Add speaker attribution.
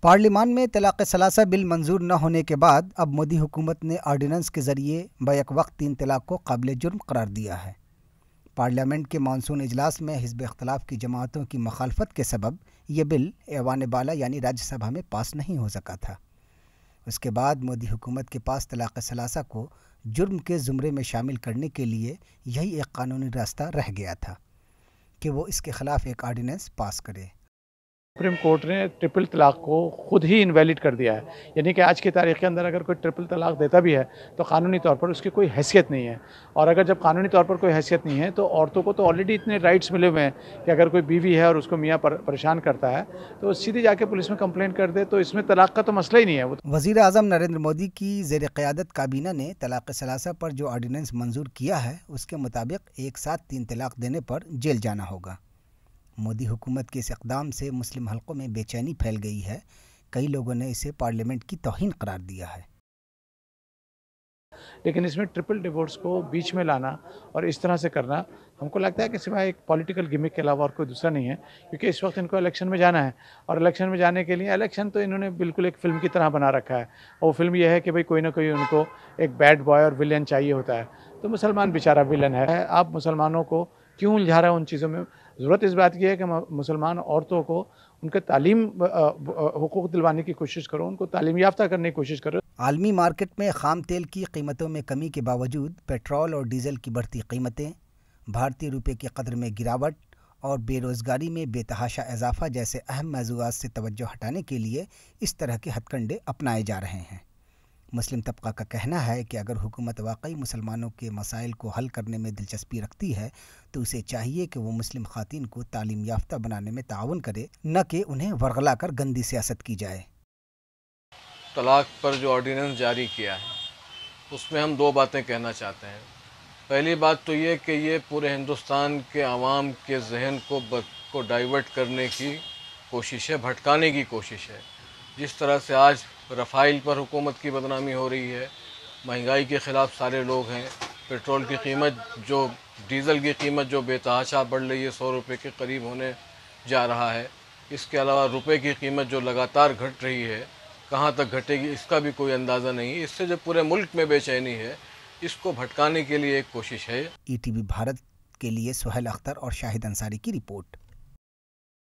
Speaker 1: پارلیمان میں طلاق ثلاثہ بل منظور نہ ہونے کے بعد اب مودی حکومت نے آرڈیننس کے ذریعے بیک وقت 3 طلاق کو قابل جرم قرار دیا ہے۔ پارلیمنٹ کے مانسون اجلاس میں حزب اختلاف کی جماعتوں کی مخالفت کے سبب یہ بل ایوان بالا یعنی راجیہ سبھا میں پاس نہیں ہو سکا تھا۔ اس کے بعد مودی حکومت کے پاس طلاق ثلاثہ کو جرم کے زمرے میں شامل کرنے کے لیے یہی ایک قانونی راستہ رہ گیا تھا کہ وہ اس کے خلاف ایک آرڈیننس پاس کرے۔
Speaker 2: سپریم کورٹ نے ٹرپل طلاق کو خود ہی انویلڈ کر دیا ہے، یعنی کہ آج کی تاریخ کے اندر اگر کوئی ٹرپل طلاق دیتا بھی ہے تو قانونی طور پر اس کی کوئی حیثیت نہیں ہے، اور اگر جب قانونی طور پر کوئی حیثیت نہیں ہے تو عورتوں کو تو آلریڈی اتنے رائٹس ملے ہوئے ہیں کہ اگر کوئی بیوی ہے اور اس کو میاں پریشان کرتا ہے تو سیدھی جا کے پولیس میں کمپلین کر دے، تو اس میں طلاق کا تو مسئلہ ہی نہیں ہے۔
Speaker 1: وزیر اعظم نریندر مودی کی زیر قیادت کابینہ نے طلاق ثلاثہ پر جو آرڈیننس منظور کیا ہے اس کے مطابق ایک ساتھ 3 طلاق دینے پر جیل جانا ہوگا۔ مودی حکومت کے اس اقدام سے مسلم حلقوں میں بے چینی پھیل گئی ہے۔ کئی لوگوں نے اسے پارلیمنٹ کی توہین قرار دیا ہے۔
Speaker 2: لیکن اس میں ٹرپل ڈیورس کو بیچ میں لانا اور اس طرح سے کرنا ہم کو لگتا ہے کہ سوائے ایک پولیٹیکل گمک کے علاوہ اور کوئی دوسرا نہیں ہے، کیونکہ اس وقت ان کو الیکشن میں جانا ہے، اور الیکشن میں جانے کے لیے الیکشن تو انہوں نے بالکل ایک فلم کی طرح بنا رکھا ہے، اور وہ فلم یہ ہے کہ بھئی کوئی نہ کوئی ان کو ایک بیڈ بوائے اور ولین چاہیے ہوتا ہے، تو مسلمان بیچارہ ولین ہے۔ آپ مسلمانوں کو کیوں الجھا رہے ہیں ان چیزوں میں؟ ضرورت اس بات کی ہے کہ مسلمان عورتوں کو ان کے تعلیم حقوق دلوانے کی کوشش کرو، ان کو تعلیم یافتہ کرنے کی کوشش کرو۔
Speaker 1: عالمی مارکیٹ میں خام تیل کی قیمتوں میں کمی کے باوجود پیٹرول اور ڈیزل کی بڑھتی قیمتیں، بھارتی روپے کی قدر میں گراوٹ اور بے روزگاری میں بے تحاشا اضافہ جیسے اہم موضوعات سے توجہ ہٹانے کے لیے اس طرح کے ہتھ کنڈے اپنائے جا رہے ہیں۔ مسلم طبقہ کا کہنا ہے کہ اگر حکومت واقعی مسلمانوں کے مسائل کو حل کرنے میں دلچسپی رکھتی ہے تو اسے چاہیے کہ وہ مسلم خواتین کو تعلیم یافتہ بنانے میں تعاون کرے، نہ کہ انہیں ورغلا کر گندی سیاست کی جائے۔
Speaker 3: طلاق پر جو آرڈیننس جاری کیا ہے اس میں ہم 2 باتیں کہنا چاہتے ہیں۔ پہلی بات تو یہ کہ یہ پورے ہندوستان کے عوام کے ذہن کو ڈائیورٹ کرنے کی کوشش ہے، بھٹکانے کی کوشش ہے۔ جس طرح سے آج رفائل پر حکومت کی بدنامی ہو رہی ہے، مہنگائی کے خلاف سارے لوگ ہیں، پیٹرول کی قیمت ڈیزل کی قیمت جو بے تحاشا بڑھ رہی ہے، 100 روپے کے قریب ہونے جا رہا ہے۔ اس کے علاوہ روپے کی قیمت جو لگاتار گھٹ رہی ہے، کہاں تک گھٹے گی اس کا بھی کوئی اندازہ نہیں۔ اس سے جو پورے ملک میں بے چینی ہے، اس کو بھٹکانے کے لیے ایک کوشش ہے۔
Speaker 1: ETV بھارت کے لیے سہیل اختر اور شاہد انصاری کی رپورٹ۔